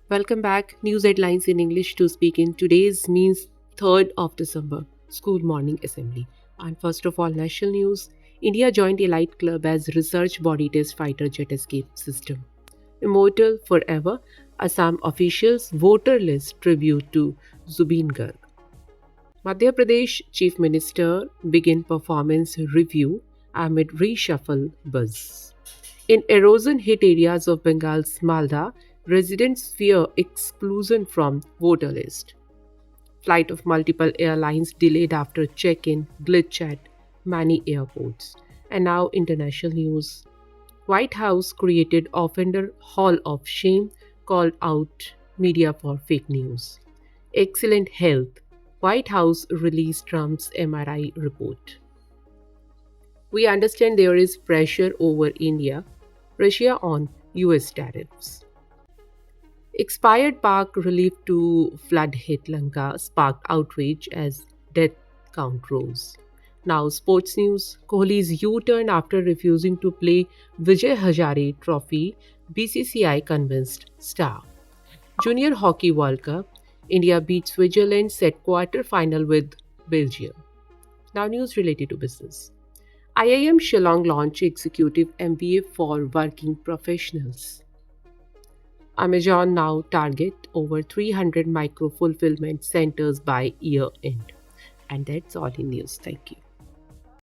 Welcome back. News headlines in English to speak in today's means 3rd of December, School Morning Assembly. And first of all, national news. India joined Elite Club as research body test fighter jet escape system. Immortal forever, Assam officials voter list tribute to Zubeen Garg. Madhya Pradesh Chief Minister begin performance review amid reshuffle buzz. In erosion hit areas of Bengal's Malda, residents fear exclusion from voter list. Flight of multiple airlines delayed after check-in glitch at many airports. And now international news. White House created offender hall of shame, called out media for fake news. Excellent health. White House released Trump's MRI report. We understand there is pressure over India, Russia on US tariffs. Expired park relief to flood hit Lanka sparked outrage as death count rose. Now, sports news. Kohli's U turn after refusing to play Vijay Hazare Trophy, BCCI convinced star. Junior Hockey World Cup. India beat Switzerland, set quarter final with Belgium. Now, news related to business. IIM Shillong launch executive MBA for working professionals. Amazon now target over 300 micro fulfillment centers by year end. And that's all in news. Thank you.